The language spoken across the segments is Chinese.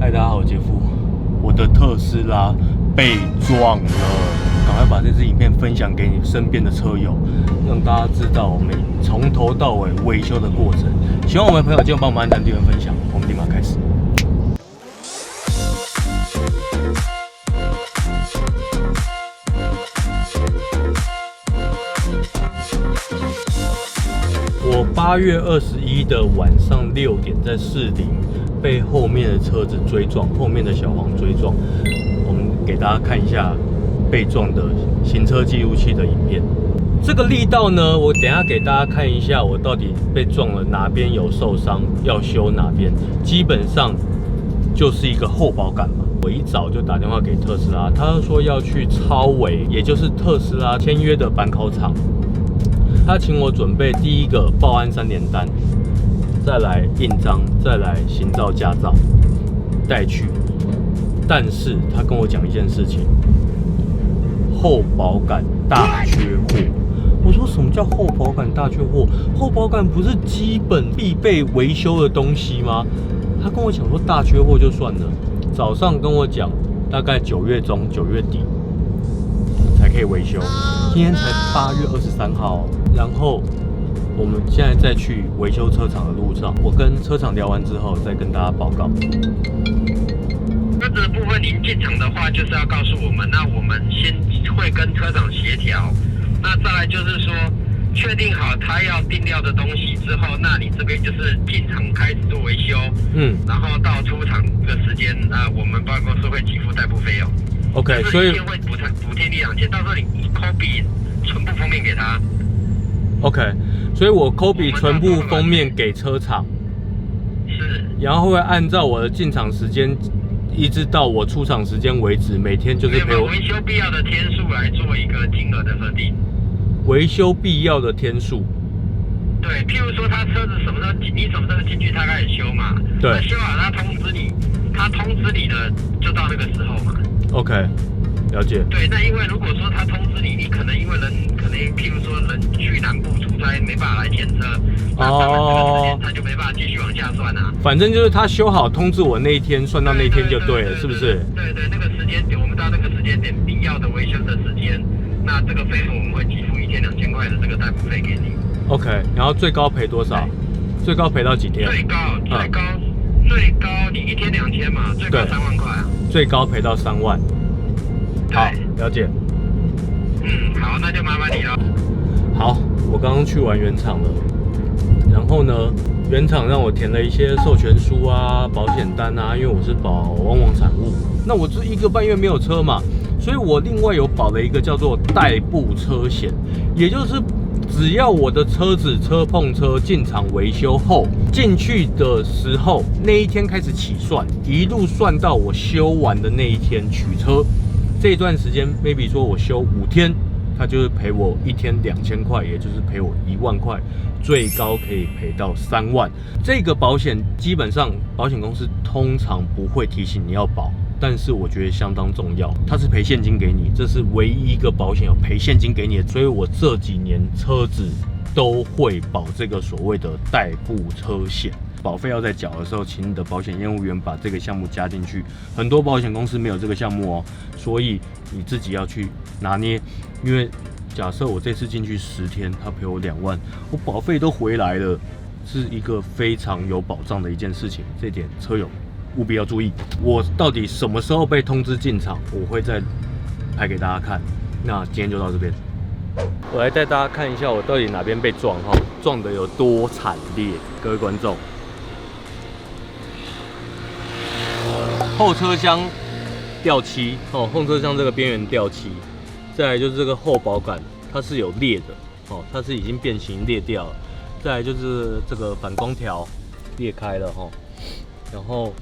嗨，大家好，我杰夫。我的特斯拉被撞了，赶快把这支影片分享给你身边的车友，让大家知道我们从头到尾维修的过程。喜欢我们的朋友，记得帮我们按赞、订阅、分享。我们立马开始。我8月21的晚上6点在士林被后面的车子追撞，后面的小黄追撞。我们给大家看一下被撞的行车记录器的影片。这个力道呢，我等一下给大家看一下，我到底被撞了哪边有受伤，要修哪边。基本上就是一个后保杆嘛。我一早就打电话给特斯拉，他说要去超维，也就是特斯拉签约的板考厂。他请我准备第一个报案3联单，再来印章，再来行照驾照带去。但是他跟我讲一件事情，后保杆大缺货。我说什么叫后保杆大缺货？后保杆不是基本必备维修的东西吗？他跟我讲说大缺货就算了，早上跟我讲大概9月中9月底才可以维修，今天才8月23号，然后我们现在再去维修车厂的路上，我跟车厂聊完之后再跟大家报告。车子的部分您进场的话，就是要告诉我们，那我们先会跟车厂协调，那再来就是说确定好他要定料的东西之后，那你这边就是进场开始做维修，然后到出厂的时间，我们保险公司会给付代步费用。OK， 所以会补贴你2000，到时候你copy全部封面给他。OK， 所以我copy全部封面给车厂，是，然后会按照我的进场时间，一直到我出厂时间为止，每天就是陪我维修必要的天数来做一个金额的设定。维修必要的天数。对，譬如说他车子什么时候你什么时候进去，他开始修嘛。对。那修好他通知你的就到那个时候嘛。OK， 了解。对，那因为如果说他通知你，你可能因为人可能譬如说人去南部出差没办法来检车，那这个时间他就没办法继续往下算啊。反正就是他修好通知我那一天，算到那一天就对了，是不是？对，那个时间点，我们到那个时间点必要的维修的时间，那这个费用我们会给付1天2000块的这个代步费给你。OK， 然后最高赔多少？最高赔到几天？最高，你1天2000嘛，最高3万块啊。最高赔到3万。好，了解。好，那就麻烦你了。好，我刚刚去完原厂了，然后呢，原厂让我填了一些授权书啊、保险单啊，因为我是保汪汪产物，那我这1个半月没有车嘛，所以我另外有保了一个叫做代步车险，也就是只要我的车子车碰车进厂维修后，进去的时候那一天开始起算，一路算到我修完的那一天取车。这一段时间 ，maybe 说我修5天，他就是赔我1天2000块，也就是赔我1万块，最高可以赔到3万。这个保险基本上保险公司通常不会提醒你要保，但是我觉得相当重要，它是赔现金给你，这是唯一一个保险有赔现金给你的，所以我这几年车子都会保这个所谓的代步车险。保费要在缴的时候，请你的保险业务员把这个项目加进去。很多保险公司没有这个项目哦，所以你自己要去拿捏。因为假设我这次进去10天，他赔我2万，我保费都回来了，是一个非常有保障的一件事情。这点车友务必要注意。我到底什么时候被通知进场，我会再拍给大家看。那今天就到这边。我来带大家看一下我到底哪边被撞哈，撞得有多惨烈，各位观众。后车厢掉漆哦，后车厢这个边缘掉漆，再来就是这个后保杆，它是有裂的哦，它是已经变形裂掉了。再来就是这个反光条裂开了哈，然后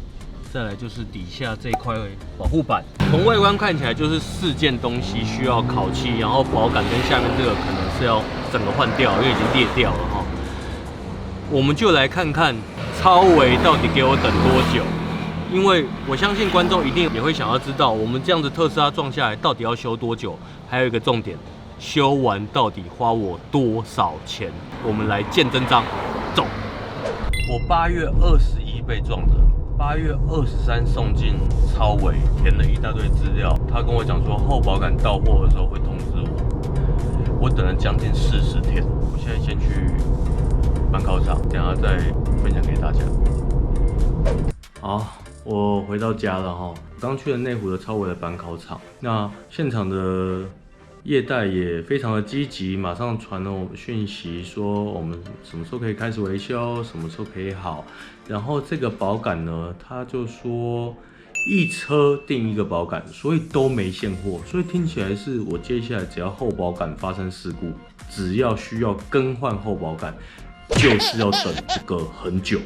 再来就是底下这一块保护板，从外观看起来就是4件东西需要烤漆，然后保杆跟下面这个可能是要整个换掉，因为已经裂掉了哈。我们就来看看超维到底给我等多久。因为我相信观众一定也会想要知道，我们这样子特斯拉撞下来到底要修多久？还有一个重点，修完到底花我多少钱？我们来见真章，走。我8月21被撞的， 8月23送进超维，填了一大堆资料。他跟我讲说后保杆到货的时候会通知我。我等了将近40天，我现在先去板考场，等下再分享给大家。好，我回到家了哈，刚去了内湖的超维的板考场，那现场的业代也非常的积极，马上传了我们讯息说我们什么时候可以开始维修，什么时候可以好。然后这个保杆呢，他就说一车订一个保杆，所以都没现货，所以听起来是我接下来只要后保杆发生事故，只要需要更换后保杆，就是要等这个很久。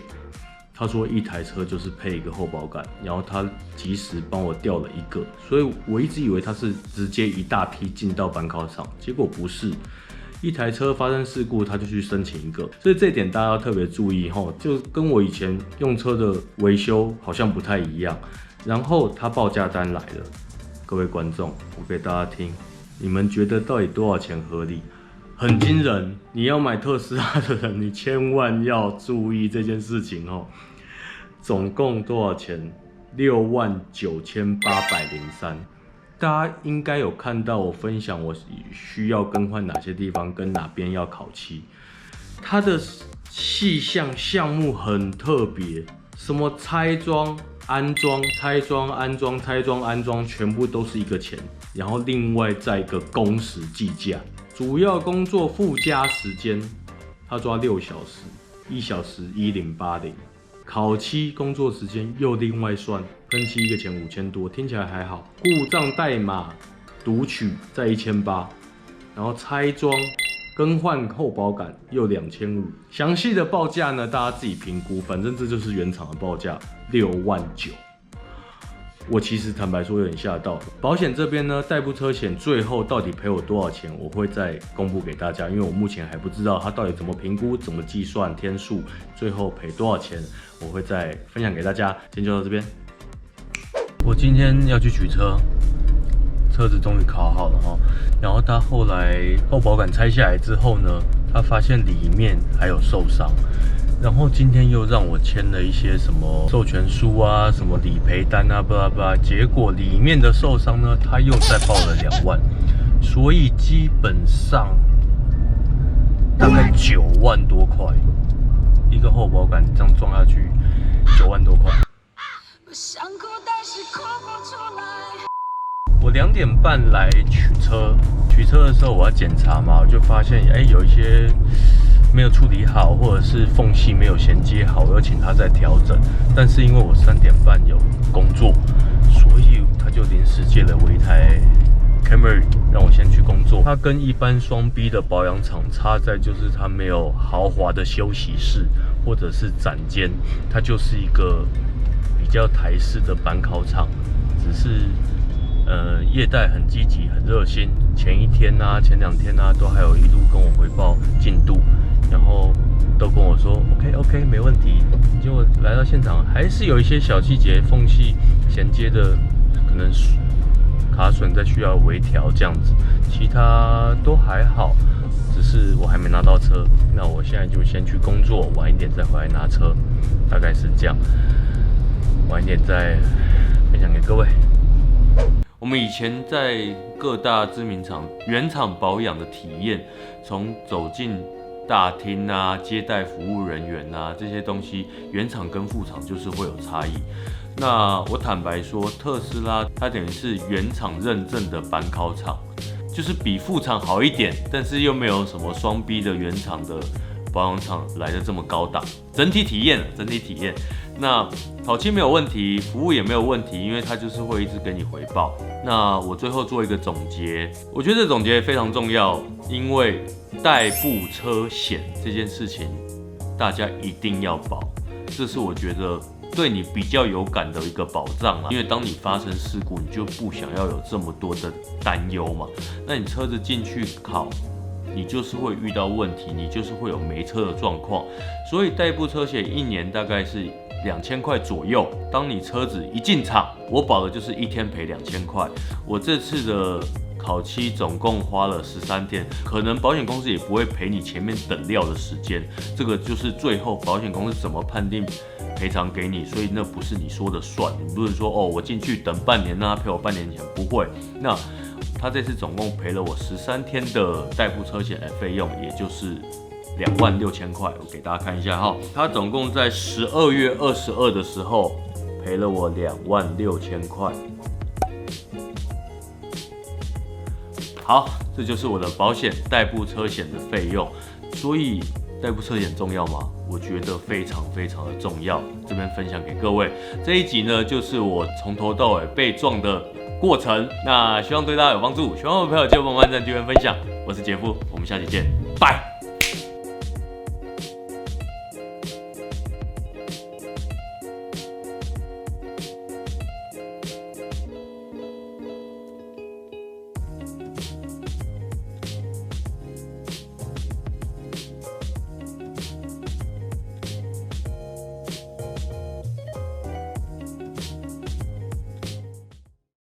他说一台车就是配一个后保杆，然后他及时帮我调了一个，所以我一直以为他是直接一大批进到板考场，结果不是，一台车发生事故他就去申请一个，所以这点大家要特别注意齁，就跟我以前用车的维修好像不太一样。然后他报价单来了，各位观众，我给大家听，你们觉得到底多少钱合理？很惊人，你要买特斯拉的人，你千万要注意这件事情哦。总共多少钱？69803。大家应该有看到我分享我需要更换哪些地方，跟哪边要烤漆。它的细项目很特别，什么拆装、安装、拆装、安装、拆装、安装，全部都是一个钱，然后另外再一个工时计价。主要工作附加时间，他抓6小时，1小时1080。烤漆工作时间又另外算，喷漆一个钱5000多，听起来还好。故障代码读取在1800，然后拆装、更换后保杆又2500。详细的报价呢，大家自己评估，反正这就是原厂的报价69000。我其实坦白说有点吓到。保险这边呢，代步车险最后到底赔我多少钱，我会再公布给大家，因为我目前还不知道它到底怎么评估、怎么计算天数，最后赔多少钱，我会再分享给大家。今天就到这边。我今天要去取车，车子终于烤好了哈。然后他后来后保杆拆下来之后呢，他发现里面还有受伤。然后今天又让我签了一些什么授权书啊，什么理赔单啊，巴拉巴拉。结果里面的受伤呢，他又再报了2万，所以基本上大概9万多块，一个后保杆这样撞下去，9万多块。我2点半来取车，取车的时候我要检查嘛，我就发现有一些没有处理好，或者是缝隙没有衔接好，我要请他再调整。但是因为我3点半有工作，所以他就临时借了我一台 Camry 让我先去工作。它跟一般双 B 的保养厂差在就是它没有豪华的休息室或者是展间，它就是一个比较台式的板烤厂，只是业代很积极很热心，前1天啊前2天啊都还有一路跟我回报进度，然后都跟我说 OK 没问题。结果来到现场还是有一些小细节缝隙衔接的可能卡榫再需要微调这样子，其他都还好，只是我还没拿到车。那我现在就先去工作，晚一点再回来拿车，大概是这样，晚一点再分享给各位。我们以前在各大知名厂原厂保养的体验，从走进大厅啊、接待服务人员啊这些东西，原厂跟副厂就是会有差异。那我坦白说，特斯拉它等于是原厂认证的板烤厂，就是比副厂好一点，但是又没有什么双 B 的原厂的保养厂来的这么高档。整体体验，那烤漆没有问题，服务也没有问题，因为它就是会一直给你回报。那我最后做一个总结，我觉得这总结非常重要，因为代步车险这件事情，大家一定要保，这是我觉得对你比较有感的一个保障啦。因为当你发生事故，你就不想要有这么多的担忧嘛。那你车子进去烤，你就是会遇到问题，你就是会有没车的状况。所以代步车险1年大概是2000块左右。当你车子一进厂，我保的就是1天赔2000块。我这次的烤漆总共花了13天，可能保险公司也不会赔你前面等料的时间，这个就是最后保险公司怎么判定赔偿给你，所以那不是你说的算，你不是说哦我进去等半年，让他赔我半年钱，不会。那他这次总共赔了我13天的代步车险的费用，也就是26000块。我给大家看一下哈，他总共在12月22的时候赔了我26000块。好，这就是我的保险代步车险的费用。所以代步车险重要吗？我觉得非常非常的重要。这边分享给各位。这一集呢，就是我从头到尾被撞的过程。那希望对大家有帮助。喜欢我的朋友记得帮我按赞、订阅、分享。我是杰夫，我们下期见，拜。